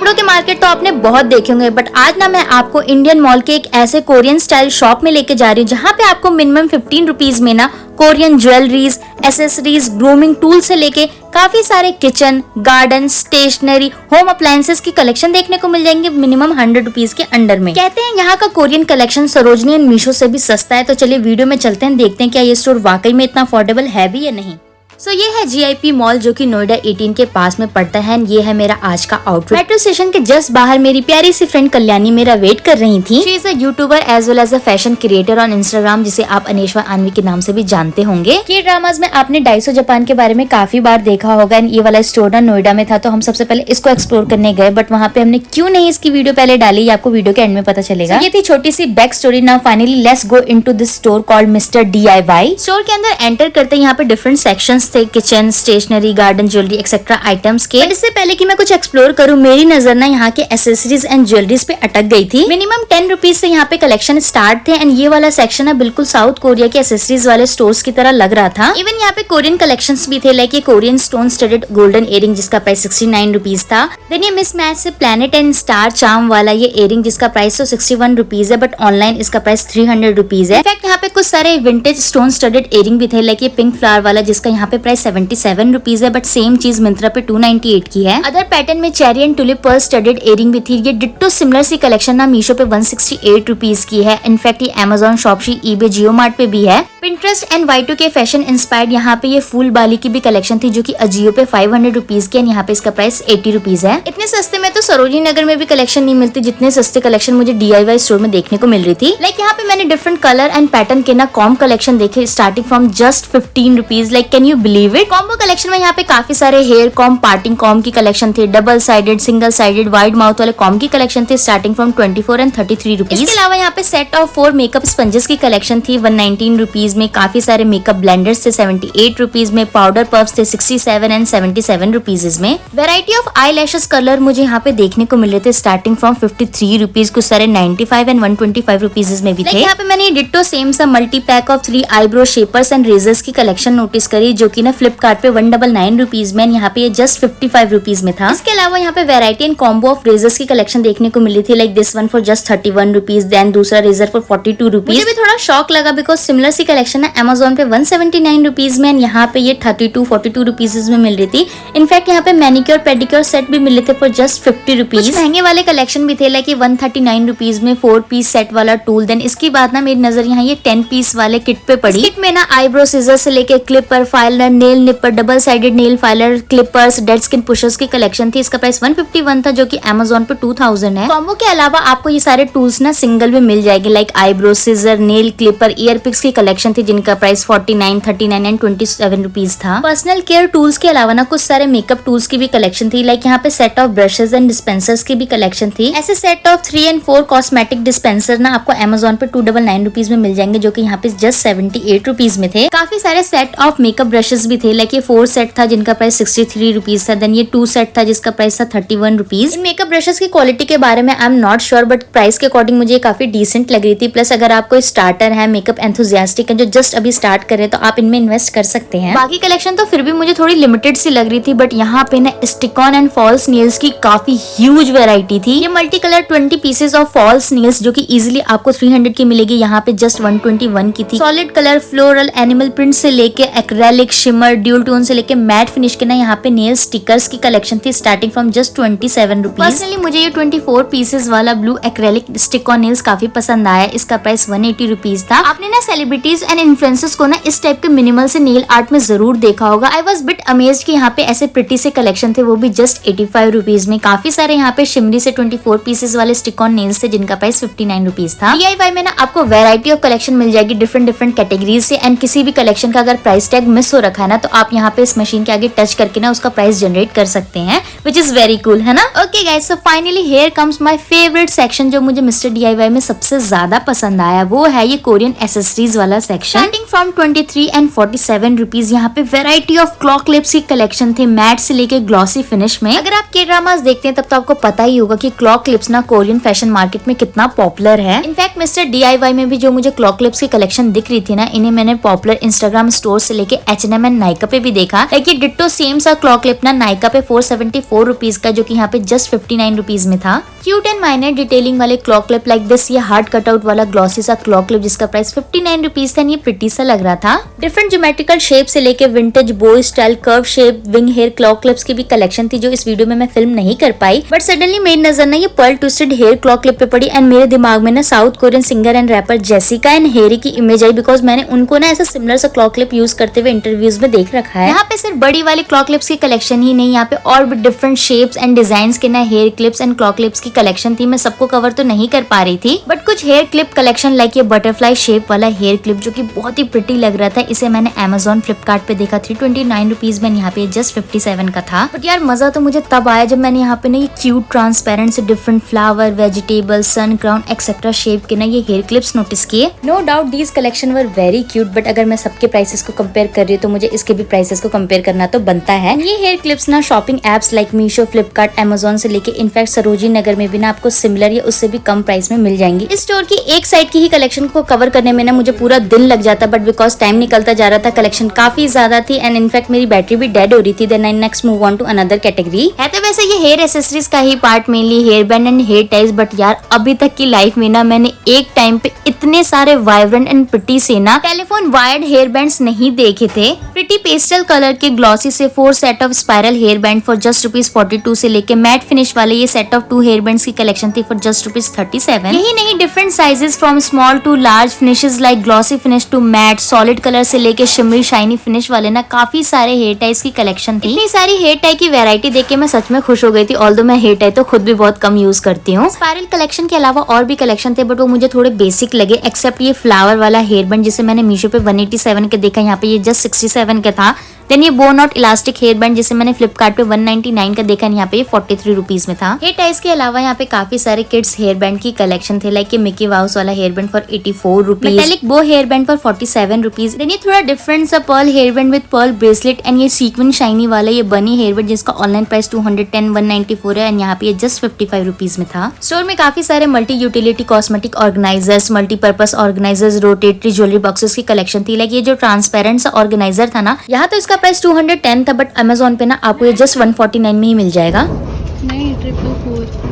कपड़ों के मार्केट तो आपने बहुत देखे होंगे, बट आज ना मैं आपको इंडियन मॉल के एक ऐसे कोरियन स्टाइल शॉप में लेके जा रही हूँ जहाँ पे आपको मिनिमम 15 रुपीज में ना Korean jewelleries, accessories, grooming tool से लेके काफी सारे kitchen, garden, stationery, home appliances की कलेक्शन देखने को मिल जाएंगे मिनिमम 100 रुपीज के अंडर में। कहते हैं यहाँ का Korean collection Sarojini and Meesho से भी सस्ता है। तो चलिए वीडियो में चलते हैं, देखते हैं क्या ये स्टोर वाकई में इतना अफोर्डेबल है भी या नहीं। सो ये है GIP मॉल जो कि नोएडा 18 के पास में पड़ता है। ये है मेरा आज का आउटफिट। मेट्रो स्टेशन के जस्ट बाहर मेरी प्यारी सी फ्रेंड कल्याणी मेरा वेट कर रही थी। She is a YouTuber as well as a fashion creator on Instagram, जिसे आप अनेश्वा आनवी के नाम से भी जानते होंगे। के ड्रामाज में आपने डाइसो जापान के बारे में काफी बार देखा होगा। एंड ये वाला स्टोर ना नोएडा में था, तो हम सबसे पहले इसको एक्सप्लोर करने गए, बट वहाँ पे हमने क्यों नहीं इसकी वीडियो पहले डाली, ये आपको वीडियो के एंड में पता चलेगा। ये थी छोटी सी back story. Now finally let's go into this store called mister DIY। Store के अंदर एंटर करते यहाँ पे डिफरेंट सेक्शंस थे, kitchen, stationery, garden, jewellery etcetera items के। इससे पहले कि मैं कुछ एक्सप्लोर करूं, मेरी नजर ना यहाँ के एसेसरीज एंड ज्वेलरीज पे अटक गई थी। मिनिमम 10 रुपीज से यहाँ पे कलेक्शन स्टार्ट थे। एंड ये वाला सेक्शन है बिल्कुल साउथ कोरिया के एसेसरीज वाले स्टोर्स की तरह लग रहा था। इवन यहाँ पे कोरियन कलेक्शंस भी थे, लाइक ये Korean stone studded golden earring जिसका प्राइस 69 रुपीज था। देन ये मिसमैच से प्लैनेट एंड स्टार चार्म वाला ये इयरिंग जिसका प्राइस तो 61 रुपीज है, बट ऑनलाइन इसका प्राइस 300 रुपीज है। इनफैक्ट यहाँ पे कुछ सारे विंटेज स्टोन स्टडेड इयरिंग भी थे, लाइक ये पिंक फ्लावर वाला जिसका यहाँ पे प्राइस 77 रुपीज है, बट सेम चीज मिंत्रा पे 298 की है। अदर पैटर्न में cherry and tulip pearl studded earring भी थी। ये डिट्टो सिमिलर सी कलेक्शन ना मीशो पे 168 रुपीज की है। इनफैक्ट ये Amazon, शॉपसी, eBay, जियो मार्ट पे भी है। Pinterest and Y2K fashion inspired यहाँ पे ये फूल बाली की भी कलेक्शन थी जो कि अजियो पे 500 रुपीज की, यहाँ पे इसका प्राइस 80 रुपीज है। इतने सस्ते में तो सरोजनी नगर में भी कलेक्शन नहीं मिलती जितने सस्ते कलेक्शन मुझे DIY स्टोर में देखने को मिल रही थी। लाइक यहाँ पे मैंने डिफरेंट कलर एंड पैटर्न के ना कॉम्ब कलेक्शन देखे starting from just 15 rupees. Like can you believe it. Combo collection में यहाँ पे काफी सारे हेयर कॉम्ब, पार्टिंग कॉम्ब की कलेक्शन थे, double sided, single sided, wide mouth वाले कॉम्ब की कलेक्शन थे स्टार्टिंग फ्रॉम 24 एंड 33 रुपीज। इसके अलावा यहाँ पे सेट ऑफ 4 मेकअप स्पंजेस की कलेक्शन थी 119 रुपीज में। काफी सारे मेकअप ब्लेंडर्स थे 78 रुपीज में। पाउडर पफ्स थे 67 एंड 77 रुपीज में। Variety of eye lashes colour मुझे यहाँ पे देखने को मिल रहे थे स्टार्टिंग फ्रॉम 53 रुपीज, कुछ सारे 95 एंड 125 रुपीज में भी थे। यहाँ पे मैंने डिट्टो सेम सा multi pack of 3 eyebrow shapers and razors की कलेक्शन नोटिस करी जो की ना फ्लिपकार्ट पे 199 रुपीज में, यहाँ पे ये जस्ट 55 रुपीज में था। इसके अलावा यहाँ पे variety and combo of razors की कलेक्शन देखने को मिली थी, like this one for just 31 rupees, then दूसरा रेजर फॉर 42 रुपीज। मुझे भी थोड़ा शॉक लगा बिकॉज सिमिलर सी कलेक्शन है Amazon पे 179 रुपीज में, यहाँ पे ये 42 रुपीज में मिल रही थी। इनफैक्ट यहाँ पे मैनिक्योर पेडिक्योर सेट भी मिले थे फॉर जस्ट 50 रुपीज। कुछ महंगे वाले कलेक्शन भी थे, लाइक 139 रुपीज में 4 पीस सेट वाला टूल। देन इसके बाद ना मेरी नजर यहाँ ये 10 पीस वाले किट पे पड़ी। किट में ना आईब्रो सीजर से लेके clipper, filer, nail nipper, double sided nail filer, clippers, dead skin pushers की कलेक्शन थी। इसका प्राइस 151 था जो कि Amazon पे 2000 है। कॉम्बो के अलावा आपको ये सारे टूल्स ना सिंगल भी मिल जाएंगे, like eyebrow scissor, nail clipper, ear picks की कलेक्शन थी जिनका प्राइस 49, 39 एंड 27 रुपीज था। पर्सनल केयर टूल्स के अलावा ना कुछ सारे मेकअप टूल्स की भी कलेक्शन थी, लाइक यहाँ पे set of brushes and dispensers की भी कलेक्शन थी। ऐसे set of 3 and 4 cosmetic dispenser ना आपको Amazon पे 299 रुपीज में मिल जाएंगे जो कि यहाँ पे जस्ट 78 रुपीज में थे। काफी सारे सेट ऑफ मेकअप ब्रशेस भी थे, लाइक ये 4 सेट था जिनका प्राइस 63 रुपीज था। देन ये 2 सेट था जिसका प्राइस था 31 रुपीज। इन मेकअप ब्रशेस की क्वालिटी के बारे में I am not sure, but price के अकॉर्डिंग मुझे काफी डिसेंट लग रही थी। प्लस अगर आप कोई स्टार्टर है, मेकअप एंथुसियास्टिक है जो जस्ट अभी स्टार्ट कर रहे हैं, तो आप इनमें इन्वेस्ट कर सकते हैं। बाकी कलेक्शन तो फिर भी मुझे थोड़ी लिमिटेड सी लग रही थी, बट यहाँ पे ना stick on and false nails की काफी ह्यूज वैरायटी थी। ये multi colour 20 pieces of false nails जो कि इजिली आपको 300 की मिलेगी, यहाँ पे जस्ट 121 की थी। Solid colour, floral, animal print से लेके एक्रेलिक, शिमर, ड्यूल टोन से लेके मैट फिनिश के ना यहाँ पे नेल स्टिकर्स की कलेक्शन थी starting from just 27 rupees. Personally मुझे ये 24 पीसेस वाला blue acrylic stick on nails काफी पसंद आया। इसका प्राइस 180 रुपीज था। आपने ना सेलिब्रिटीज एंड इन्फ्लुएंसर्स को ना इस टाइप के मिनिमल से नेल आर्ट में जरूर देखा होगा। आई वाज बिट अमेज्ड कि यहाँ पे ऐसे प्रिटी से कलेक्शन थे, वो भी जस्ट 85 रुपीज में। काफी सारे यहाँ पे शिमरी से 24 पीसेस वाले स्टिक ऑन नेल्स थे जिनका प्राइस 59 रुपीज था। DIY में ना आपको वैरायटी ऑफ कलेक्शन मिल जाएगी डिफरेंट कैटेगरीज से। एंड किसी भी कलेक्शन का अगर प्राइस टैग मिस हो रखा है ना, तो आप यहाँ पे इस मशीन के आगे टच करके ना उसका प्राइस जनरेट कर सकते हैं, विच इज वेरी कूल, है ना। Okay guys, so finally here comes my favourite section जो मुझे मिस्टर DIY में सबसे ज्यादा पसंद आया, वो है ये कोरियन एसेसरीज वाला section. Starting from 23 and 47 rupees यहाँ पे वेराइटी ऑफ क्लॉक क्लिप्स की कलेक्शन थे, मैट से लेके ग्लॉसी फिनिश में। अगर आप के ड्रामास देखते हैं तब तो आपको पता ही होगा कि क्लॉक क्लिप्स ना कोरियन फैशन मार्केट में कितना पॉपुलर है। इनफैक्ट मिस्टर DIY में भी जो मुझे क्लॉक क्लिप्स की कलेक्शन दिख रही थी ना, इन्हें मैंने पॉपुलर इंस्टाग्राम स्टोर से लेके H&M मैंने नायका पे भी देखा। लाइक ये डिट्टो सेम सा क्लॉ क्लिप ना नायका पे 474 रुपीज का, जो कि यहाँ पे जस्ट 59 रुपीज में था। क्यूट एंड माइनर डिटेलिंग वाले क्लॉ क्लिप लाइक दिस, ये हार्ड कटआउट वाला ग्लॉसी सा क्लॉ क्लिप जिसका प्राइस 59 रुपीज था। ये प्रिटी सा लग रहा था। डिफरेंट ज्योमेट्रिकल शेप से लेके vintage bow style curve shape wing hair claw clips की भी कलेक्शन थी, जो इस वीडियो में मैं फिल्म नहीं कर पाई। बट सडनली मेरी नजर ना ये pearl twisted hair claw clip पे पड़ी एंड मेरे दिमाग में ना South Korean singer and rapper Jessica and Harry की इमेज आई, बिकॉज मैंने उनको ना ऐसा सिमिलर सा क्लॉ क्लिप यूज करते हुए इंटरव्यूज में देख रखा है। यहाँ पे सिर्फ बड़ी वाली क्लॉ क्लिप्स की कलेक्शन ही नहीं, यहाँ पे और भी डिफरेंट शेप्स एंड डिजाइंस के ना hair clips and claw clips की कलेक्शन थी। मैं सबको कवर तो नहीं कर पा रही थी, बट कुछ हेयर क्लिप कलेक्शन लाइक ये बटरफ्लाई शेप वाला हेयर क्लिप जो कि बहुत ही प्रिटी लग रहा था, इसे मैंने Amazon फ्लिपकार्ट पे देखा 329 रुपीज में, यहाँ पे जस्ट 57 का था। बट यार मजा तो मुझे तब आया जब मैंने यहाँ पे ना ये क्यूट ट्रांसपेरेंट से different flower, vegetable, sun crown etcetera shape के ना ये हेयर क्लिप्स नोटिस किए। No doubt these collection were very cute, but अगर मैं सबके प्राइसेस को कंपेयर कर रही हूँ तो मुझे इसके भी प्राइसेस को कंपेयर करना तो बनता है। ये हेयर क्लिप्स ना shopping apps like Meesho, Flipkart, Amazon से लेके इनफैक्ट सरोजिनी नगर में भी ना आपको सिमिलर या उससे भी कम प्राइस में मिल जाएंगी। इस स्टोर की एक साइड की ही कलेक्शन को कवर करने में ना मुझे पूरा दिन लग जाता, बट बिकॉज टाइम निकलता जा रहा था, कलेक्शन काफी ज्यादा थी एंड इनफैक्ट मेरी बैटरी भी डेड हो रही थी। Then I next move on to another category. है तो वैसे ये हेयर एसेसरीज का ही part, mainly hair band and hair ties, but यार अभी तक की लाइफ में ना मैंने एक टाइम पे इतने सारे वाइब्रेंट एंड प्रिटी से ना टेलीफोन वायर्ड हेयर बैंड्स नहीं देखे थे। प्रिटी पेस्टल कलर के ग्लॉसी से 4 set of spiral hair band for just ₹42 से लेके मैट फिनिश वाले ये सेट ऑफ 2 हेयर बैंड्स की कलेक्शन थी फॉर जस्ट ₹37। यही नहीं, different sizes from small to large finishes like glossy finish to matte, solid colour से लेके शिमरी शाइनी फिनिश वाले ना काफी सारे हेयर टाइज की कलेक्शन थी। इतनी सारी हेयर टाई की वैरायटी देख के मैं सच में खुश हो गई थी, ऑल्दो मैं हेयर टाई तो खुद भी बहुत कम यूज करती हूँ। स्पाइरल कलेक्शन के अलावा और भी कलेक्शन थे, बट वो मुझे थोड़े बेसिक लगे, एक्सेप्ट ये फ्लावर वाला हेयर बैंड जिसे मैंने मीशो पे 187 के देखा, यहाँ पे ये जस्ट 67 का था। देन ये बो नॉट इलास्टिक हेयर बैंड जिसे मैंने फ्लिपकार्ट पे 199 का देखा, यहाँ पे ये 43 रुपीज में था। हेयर टाइज के अलावा यहाँ पे काफी सारे किड्स हेयर बैंड की कलेक्शन थे, लाइक ये मिकी माउस वाला hair band for 84 rupees, metallic bow hair band for 47 rupees. Then ये थोड़ा डिफरेंट सा pearl hair band with pearl bracelet and ये सीक्वेंस शाइनी वाला ये बनी हेयर बैंड जिसका ऑनलाइन प्राइस 210 194 है एंड यहाँ पे ये जस्ट 55 रुपीज में था। स्टोर में काफी सारे multi utility cosmetic organisers, multipurpose organisers, rotatory jewellery boxes की कलेक्शन थी। लाइक ये जो ट्रांसपेरेंट सा ऑर्गेनाइजर था ना, यहाँ तो इसका प्राइस 210 था, बट Amazon पे ना आपको ये जस्ट 149 में ही मिल जाएगा। नहीं 444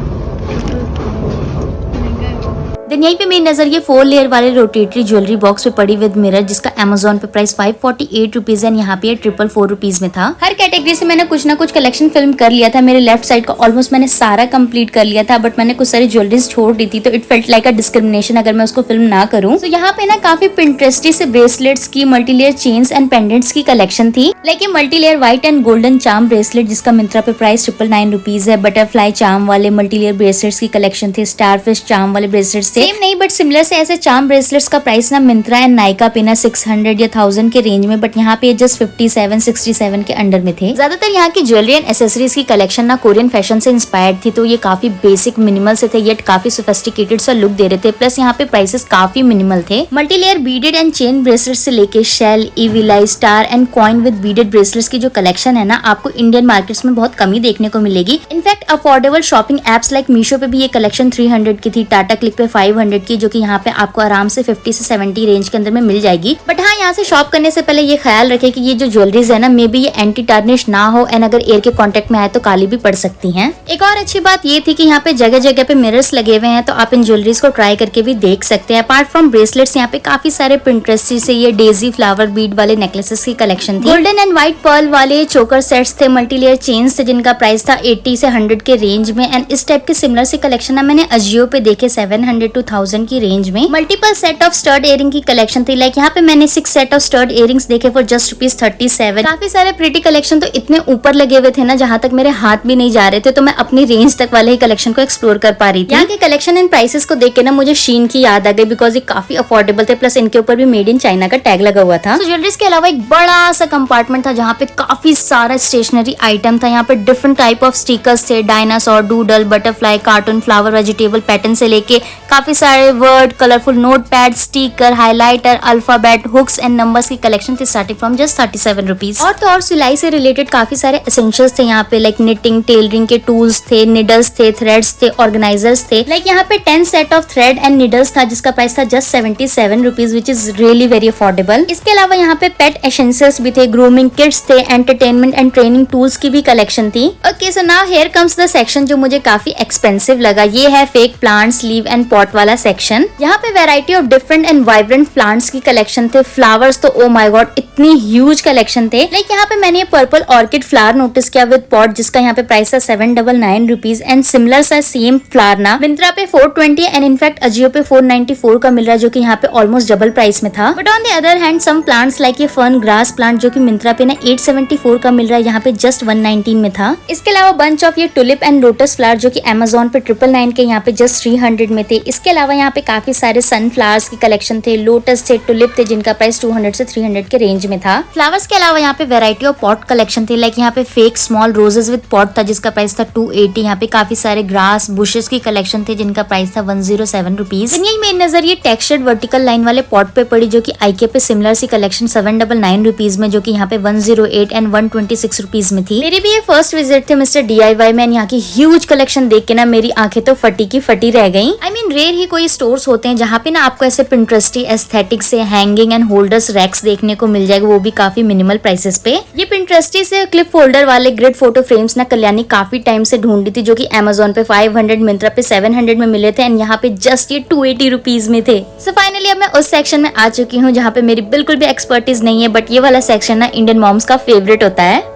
देन यहीं पे मेरी नजर ये 4 लेयर वाले रोटेटरी ज्वेलरी बॉक्स पे पड़ी विद मिरर जिसका Amazon पे प्राइस 548 रुपीज है, यहाँ पे ये 444 रुपीज में था। हर कैटेगरी से मैंने कुछ ना कुछ कलेक्शन फिल्म कर लिया था। मेरे लेफ्ट साइड का ऑलमोस्ट मैंने सारा कंप्लीट कर लिया था, बट मैंने कुछ सारी ज्वेलरीज छोड़ दी थी, तो it felt like a discrimination अगर मैं उसको फिल्म ना करूँ। तो यहाँ पे ना काफी पिंटरेस्टी से ब्रेसलेट्स की, मल्टीलेयर चेन्स एंड पेंडेंट्स की कलेक्शन थी। लाइक ये multilayer white and golden charm bracelet जिसका मिंत्रा पे प्राइस 999 रुपीज है। बटरफ्लाई चार्म वाले मल्टीलेयर ब्रेसलेट्स की कलेक्शन थी। स्टारफिश चार्म वाले ब्रेसलेट्स सेम नहीं, बट सिमिलर से ऐसे चार्म ब्रेसलेट्स का प्राइस ना मिंत्रा एंड नायका पे ना 600 या 1000 के रेंज में, बट यहाँ पे जस्ट 57-67 के अंडर में थे। ज्यादातर यहाँ की ज्वेलरी एंड एसेसरीज की कलेक्शन ना कोरियन फैशन से इंस्पायर्ड थी, तो ये काफी बेसिक मिनिमल से थे, येट काफी सोफिस्टिकेटेड सा लुक दे रहे थे। प्लस यहाँ पे प्राइसेस काफी मिनिमल थे। Multilayer beaded and chain bracelet से लेके shell, evil eye, star and coin with beaded bracelets की जो कलेक्शन है ना, आपको इंडियन मार्केट्स में बहुत कम ही देखने को मिलेगी। In fact affordable shopping apps like Meesho पे भी ये कलेक्शन 300 की थी, टाटा क्लिक पे 500 की, जो कि यहाँ पे आपको आराम से 50 से 70 रेंज के अंदर में मिल जाएगी। बट हाँ, यहाँ से शॉप करने से पहले ये ख्याल रखें कि ये जो ज्वेलरीज है ना, मे बी ये एंटी टार्निश ना हो एंड अगर एयर के कांटेक्ट में आए तो काली भी पड़ सकती हैं। एक और अच्छी बात ये थी कि यहाँ पे जगह जगह पे मिरर्स लगे हुए हैं, तो आप इन ज्वेलरीज को ट्राई करके भी देख सकते हैं। अपार्ट फ्रॉम ब्रेसलेट्स यहाँ पे काफी सारे पिंटरेस्ट से ये डेजी फ्लावर बीड वाले नेकलेसेस की कलेक्शन थी। गोल्डन एंड व्हाइट पर्ल वाले चोकर सेट्स थे, मल्टीलेयर चेन्स थे जिनका प्राइस था 80 से 100 के रेंज में एंड इस टाइप के सिमिलर से कलेक्शन ना मैंने अजियो पे देखे 700 to 1000 की रेंज में। Multiple set of stud earring की कलेक्शन थी, लाइक यहाँ पे मैंने 6 सेट ऑफ स्टड इयरिंग्स देखे फॉर जस्ट ₹37। काफी सारे प्रिटी कलेक्शन तो इतने ऊपर लगे हुए थे ना, जहाँ तक मेरे हाथ भी नहीं जा रहे थे, तो मैं अपनी रेंज तक वाले ही कलेक्शन को एक्सप्लोर कर पा रही थी। यहाँ के कलेक्शन एंड प्राइसेस को देख के ना मुझे शीन की याद आ गई, बिकॉज ये काफी अफोर्डेबल थे, प्लस इनके ऊपर भी मेड इन चाइना का टैग लगा हुआ था। ज्वेलरीज के अलावा एक बड़ा सा कंपार्टमेंट था जहाँ पे काफी सारा स्टेशनरी आइटम था। यहाँ पे डिफरेंट टाइप ऑफ स्टिकर्स थे, dinosaur, doodle, butterfly, cartoon, flower, vegetable pattern से लेके काफी काफी सारे word, colourful note pad, sticker, highlighter, alphabet, hooks and numbers की कलेक्शन थी स्टार्टिंग फ्रॉम जस्ट 37 रुपीज। और तो और सिलाई से रिलेटेड काफी सारे एसेंशियल्स थे यहाँ पे, लाइक निटिंग, टेलरिंग के टूल्स थे, निडल्स थे, थ्रेड्स थे, ऑर्गेनाइजर्स थे। लाइक यहाँ पे 10 set of thread and needles था जिसका प्राइस था just 77 rupees, which is really very affordable. इसके अलावा यहाँ पे पेट एसेंशियल्स भी थे, ग्रूमिंग किट्स थे, एंटरटेनमेंट एंड ट्रेनिंग टूल्स की भी कलेक्शन थी। Okay, so now here comes the section जो मुझे काफी एक्सपेंसिव लगा। ये है fake plants, leave and pot वाला सेक्शन। यहाँ पे variety of different and vibrant plants की कलेक्शन थे। फ्लावर्स तो ओ माय गॉड इतनी ह्यूज कलेक्शन थे। लाइक यहाँ पे मैंने ये पर्पल ऑर्किड फ्लावर नोटिस किया विद पॉट जिसका यहाँ पे प्राइस था 799 रुपीज एंड सिमिलर सा सेम फ्लावर ना मिंत्रा पे 420 एंड इनफैक्ट अजियो पे 494 का मिल रहा है जो कि यहाँ पे ऑलमोस्ट डबल प्राइस में था। But on the other hand some plants like ये फर्न ग्रास प्लांट जो कि मिंत्रा पे ना 874 का मिल रहा है, यहाँ पे जस्ट 119 में था। इसके अलावा बंच ऑफ ये टुलिप एंड लोटस फ्लावर जो कि अमेजोन पे 999 के यहाँ पे जस्ट 300 में थे। इसके अलावा यहाँ पे काफी सारे सनफ्लावर्स की कलेक्शन थे, लोटस थे, टुलिप थे जिनका प्राइस 200 से 300 के रेंज में था। फ्लावर्स के अलावा यहाँ पे वैरायटी ऑफ पॉट कलेक्शन थी, लाइक यहाँ पे fake small roses with pot था जिसका प्राइस था 280। यहाँ पे काफी सारे ग्रास बुशेस की कलेक्शन थे जिनका प्राइस था 107 रुपीज। यही मेरी नजर ये टेक्सचर्ड वर्टिकल लाइन वाले पॉट पे पड़ी जो कि आईके पे सिमिलर सी कलेक्शन 799 रुपीज में, जो कि यहाँ पे 108 एंड 126 रुपीज में थी। मेरी भी ये फर्स्ट विजिट थे मिस्टर DIY में। यहाँ की ह्यूज कलेक्शन देख के ना मेरी आंखें तो फटी की फटी रह गई। आई मीन रेयर ही कोई स्टोर्स होते हैं जहाँ पे ना आपको ऐसे पिंटरेस्टी एस्थेटिक से हैंगिंग एंड होल्डर्स रैक्स देखने को मिल जाएगा, वो भी काफी मिनिमल प्राइसेस पे। ये पिंटरेस्टी से क्लिप होल्डर वाले ग्रिड फोटो फ्रेम्स ना कल्याणी काफी टाइम से ढूंढी थी जो कि अमेजोन पे 500, मिंत्रा पे 700 में मिले थे एंड यहाँ पे जस्ट ये 280 रुपीज में थे। सो फाइनली अब मैं उस सेक्शन में आ चुकी हूँ जहाँ पे मेरी बिल्कुल भी एक्सपर्टीज नहीं है, बट ये वाला सेक्शन ना इंडियन मॉम्स का फेवरेट होता है।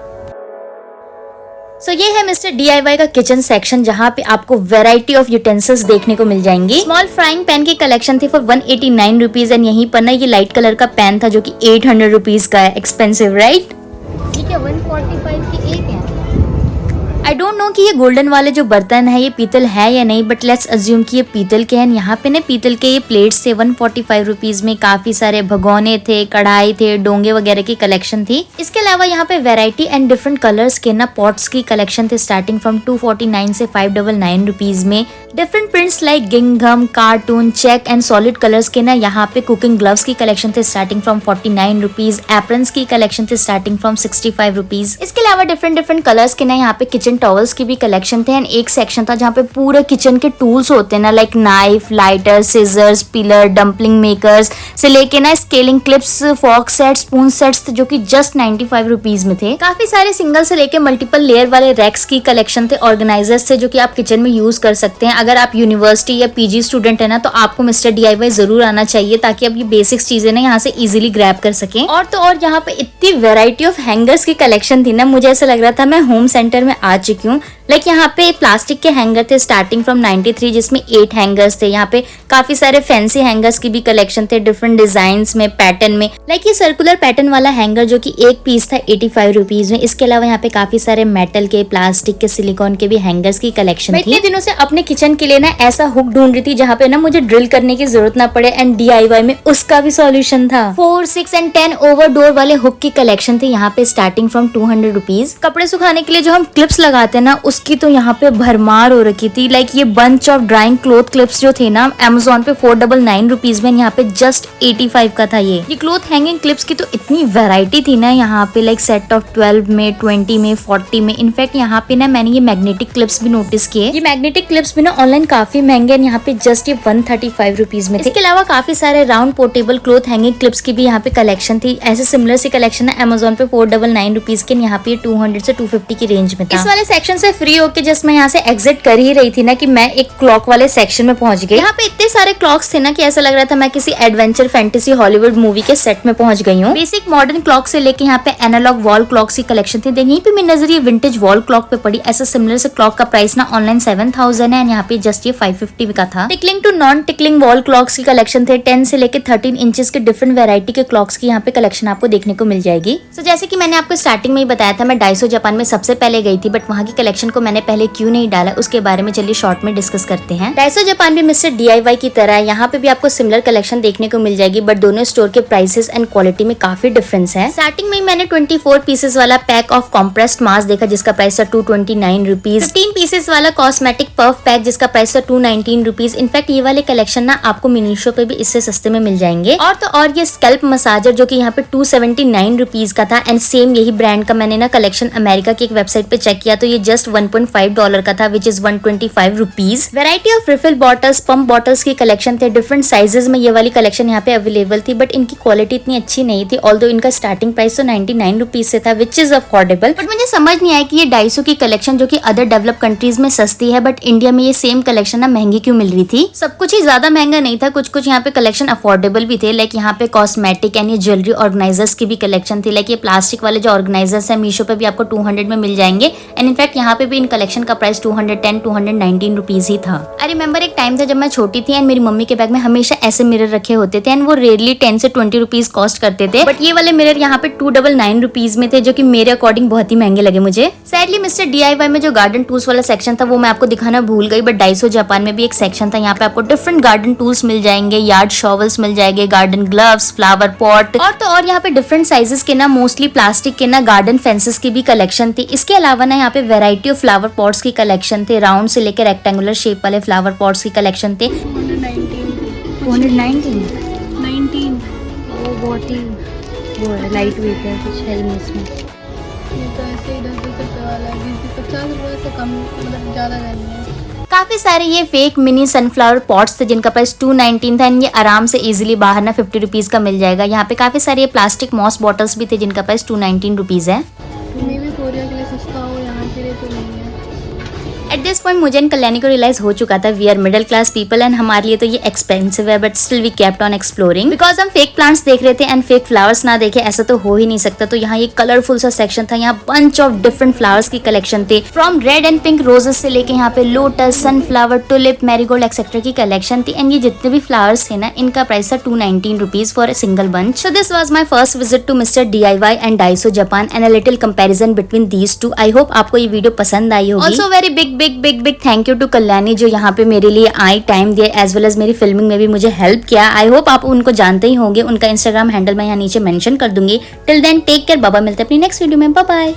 ये है मिस्टर DIY का किचन सेक्शन जहाँ पे आपको वैरायटी ऑफ यूटेंसिल्स देखने को मिल जाएंगी। स्मॉल फ्राइंग पैन की कलेक्शन थी फॉर 189 रुपीज एंड यहीं पर ना ये लाइट कलर का पैन था जो कि 800 रुपीज का है। Expensive right? ठीक है, 145 की एक है। आई डोंट नो कि ये गोल्डन वाले जो बर्तन है ये पीतल है या नहीं, बट लेट्स अज्यूम कि ये पीतल के हैं। यहाँ पे ना पीतल के ये प्लेट्स थे 145 रुपीज में। काफी सारे भगोने थे, कढ़ाई थे, डोंगे वगैरह की कलेक्शन थी। इसके अलावा यहाँ पे वेराइटी एंड डिफरेंट कलर्स के ना पॉट्स की कलेक्शन थे स्टार्टिंग फ्रॉम 249 से 599 रुपीज में। डिफरेंट प्रिंट्स लाइक गिंघम, cartoon, check and solid colours के ना यहाँ पे कुकिंग ग्लव्स की कलेक्शन थे स्टार्टिंग फ्रॉम 49 रुपीज। एप्रन्स की कलेक्शन थे स्टार्टिंग फ्रॉम 65 रुपीज। इसके अलावा डिफरेंट कलर्स के ना यहाँ पे किचन टॉवल्स की भी कलेक्शन थे एंड एक सेक्शन था जहाँ पे पूरे किचन के टूल्स होते हैं ना, like knife, lighter, scissors, pillar, dumpling makers से लेके ना scaling clips, fork set, spoon sets जो कि जस्ट 95 रुपीज में थे। काफी सारे सिंगल से लेके मल्टीपल लेयर वाले रैक्स की कलेक्शन थे, ऑर्गेनाइजर्स थे जो कि आप किचन में यूज कर सकते हैं। अगर आप यूनिवर्सिटी या PG स्टूडेंट है ना तो आपको मिस्टर DIY जरूर आना चाहिए ताकि आप ये बेसिक्स चीजें ना यहाँ से इजीली ग्रैब कर सकें। और तो और यहाँ पे इतनी वेराइटी ऑफ हैंगर्स की कलेक्शन थी ना, मुझे ऐसा लग रहा था मैं होम सेंटर में आ चुकी हूँ। लाइक यहाँ पे प्लास्टिक के हैंगर थे स्टार्टिंग फ्रॉम 93 जिसमें 8 हैंगर्स थे। यहाँ पे काफी सारे फैंसी हैंगर्स की भी कलेक्शन थे डिफरेंट डिजाइन्स में, पैटर्न में। लाइक ये सर्कुलर पैटर्न वाला हैंगर जो कि एक पीस था 85 रुपीज में। इसके अलावा यहाँ पे काफी सारे मेटल के, प्लास्टिक के, सिलिकॉन के भी हैंगर्स की कलेक्शन थी। इतने दिनों से अपने किचन के लिए ना ऐसा हुक ढूंढ रही थी जहाँ पे ना मुझे ड्रिल करने की जरूरत ना पड़े एंड DIY में उसका भी सॉल्यूशन था। 4, 6 एंड 10 ओवर डोर वाले हुक की कलेक्शन थी यहाँ पे स्टार्टिंग फ्रॉम 200 रुपीज। कपड़े सुखाने के लिए जो हम क्लिप्स लगाते हैं ना उसकी तो यहाँ पे भरमार हो रखी थी। लाइक ये bunch of drawing cloth clips जो थे ना अमेजोन पे 499 रुपीज में, यहाँ पे जस्ट 85 का था। ये क्लोथ हैंगिंग क्लिप्स की तो इतनी वैरायटी थी ना यहाँ पे, लाइक सेट ऑफ 12 में, 20 में, 40 में। इनफैक्ट यहाँ पे ना मैंने ये मैग्नेटिक क्लिप्स भी नोटिस किए। ये मैग्नेटिक क्लिप्स भी ना ऑनलाइन काफी महंगे हैं, यहाँ पे जस्ट ये 135 रुपीज में थे। इसके अलावा काफी सारे round portable cloth hanging clips की भी यहाँ पे कलेक्शन थी। ऐसे सिमिलर सी कलेक्शन है अमेजोन पे 499 रुपीज के, यहाँ पे 200 से 250 की रेंज में था। इस वाले सेक्शन से फ्री होके जस्ट मैं यहाँ से एग्जिट कर ही रही थी ना कि मैं एक क्लॉक वाले सेक्शन में पहुंच गई। यहाँ पे इतने सारे क्लॉक्स थे ना कि ऐसा लग रहा था मैं किसी एडवेंचर फैंटेसी हॉलीवुड मूवी के सेट में पहुंच गई हूँ। बेसिक मॉडर्न क्लॉक से लेके यहाँ पे एनालॉग वॉल क्लॉक्स की कलेक्शन थी। यहीं पे मेरी नजर ये विंटेज वॉल क्लॉक पे पड़ी। ऐसा सिमिलर से क्लॉक का प्राइस ना ऑनलाइन 7000 है, यहाँ पे जस्ट ये 550 का था। Ticking to non ticking wall clocks की कलेक्शन थे। 10 से लेके 13 इंचेस के डिफरेंट वेरायटी के क्लॉक्स की यहाँ पे कलेक्शन आपको देखने को मिल जाएगी। जैसे कि मैंने आपको स्टार्टिंग में ही बताया था, मैं डाइसो जापान में सबसे पहले गई थी, बट वहाँ की कलेक्शन को मैंने पहले क्यों नहीं डाला उसके बारे में चलिए शॉर्ट में डिस्कस करते हैं। डाइसो जापान भी मिस्टर DIY की तरह है, यहाँ पे भी आपको सिमिलर कलेक्शन देखने को मिल जाएगी, बट दोनों स्टोर के प्राइसेस एंड क्वालिटी में काफी डिफरेंस है। स्टार्टिंग में मैंने 24 पीसेस वाला पैक ऑफ कॉम्प्रेस्ड मास्क देखा जिसका प्राइस था 229 रुपीज। 15 पीसेस वाला कॉस्मेटिक पर्फ पैक जिसका प्राइस था 219 रुपीज। इनफैक्ट ये वाले कलेक्शन ना आपको मिनीशो पे भी इससे सस्ते में मिल जाएंगे। और तो और ये स्कैल्प मसाजर जो कि यहाँ पे 279 रुपीज का था, एंड सेम यही ब्रांड का मैंने ना कलेक्शन अमेरिका की एक वेबसाइट पे चेक किया तो ये जस्ट $1.5 का था, which is 125 rupees. Variety of refill bottles, pump bottles की कलेक्शन थे, डिफरेंट साइजेस में ये वाली कलेक्शन यहाँ पे अवेलेबल थी, बट इनकी क्वालिटी इतनी अच्छी नहीं थी। ऑल्दो इनका स्टार्टिंग प्राइस तो 99 रुपीज से था, विच इज अफोर्डेबल। बट मुझे समझ नहीं आया कि ये डाइसो की कलेक्शन जो कि अदर डेवलप कंट्रीज में सस्ती है, बट इंडिया में ये सेम कलेक्शन ना महंगी क्यों मिल रही थी। सब कुछ ही ज्यादा महंगा नहीं था, कुछ कुछ यहाँ पे कलेक्शन अफोर्डेबल भी थे। लाइक यहाँ पे कॉस्मेटिक एंड ये ज्वेलरी ऑर्गेनाइजर्स की भी कलेक्शन थी। लाइक ये प्लास्टिक वाले जो ऑर्गेनाइजर्स है मीशो पे भी आपको 200 में मिल जाएंगे, एंड इनफैक्ट यहाँ पे भी इन कलेक्शन का प्राइस 219 रुपीज ही था। आई रिमेंबर एक टाइम था जब मैं छोटी थी एंड मेरी मम्मी के बैग में हमेशा ऐसे मिरर रखे होते थे, एंड वो रेयरली 10 से 20 रुपीज कॉस्ट करते थे, बट ये वाले मिरर यहाँ पे 299 रुपीज में थे, जो कि मेरे अकॉर्डिंग बहुत ही महंगे लगे मुझे। सैडली मिस्टर DIY में जो गार्डन टूल्स वाला सेक्शन था वो मैं आपको दिखाना भूल गई, बट डाइसो जापान में भी एक सेक्शन था, यहाँ पे आपको डिफरेंट गार्डन टूल्स मिल जाएंगे, यार्ड शॉवल्स मिल जाएंगे, गार्डन ग्लव्स, फ्लावर पॉट, और तो और यहाँ पे डिफरेंट साइजेस के ना मोस्टली प्लास्टिक के ना गार्डन फेंसेस की भी कलेक्शन थी। इसके अलावा ना यहाँ पे वेराइटी ऑफ फ्लावर पॉट्स की कलेक्शन थे, राउंड से लेकर रेक्टेंगुलर शेप वाले फ्लावर पॉट्स की कलेक्शन थे। 19 वो बहुत ही वो है, लाइट वेट है, कुछ है ही नहीं इसमें। ये तो ऐसे ही 10 रुपए वाला है, 50 रुपए से कम, मतलब ज्यादा नहीं है। काफी सारे ये फेक मिनी सनफ्लावर पॉट्स थे जिनका प्राइस 219 था, एंड ये आराम से इजीली बाहर ना 50 रुपीज का मिल जाएगा। यहाँ पे काफी सारे ये प्लास्टिक मॉस बॉटल्स भी थे जिनका प्राइस 219 रुपीज है। मे भी कोरिया के लिए सस्ता हो, यहाँ के लिए तो नहीं है। एट दिस पॉइंट मुझे एंड कल्याणी को रियलाइज हो चुका था we are middle class people and हमारे लिए तो ये एक्सपेंसिव है, but still we kept on exploring because हम फेक प्लांट्स देख रहे थे एंड फेक फ्लावर्स ना देखे ऐसा तो हो ही नहीं सकता। तो यहाँ ये कलरफुल सा सेक्शन था, यहाँ बंच ऑफ डिफरेंट फ्लावर्स की कलेक्शन थे, from red and pink roses से लेके यहाँ पे lotus, sunflower, tulip, marigold etcetera की कलेक्शन थी, एंड ये जितने भी फ्लावर्स थे ना इनका प्राइस था 219 rupees for a single bunch. So this was my first visit to mister DIY and Daiso Japan and a little comparison between these two. I hope आपको ये वीडियो पसंद आई होगी। Also very big big big big thank you to Kalyani जो यहाँ पे मेरे लिए आई, टाइम दिया, एज वेल एज मेरी फिल्मिंग में भी मुझे हेल्प किया। आई होप आप उनको जानते ही होंगे, उनका इंस्टाग्राम हैंडल मैं यहाँ नीचे मेंशन कर दूंगी। टिल देन टेक केयर, बाबा, मिलते हैं अपनी नेक्स्ट वीडियो में, बाय बाय।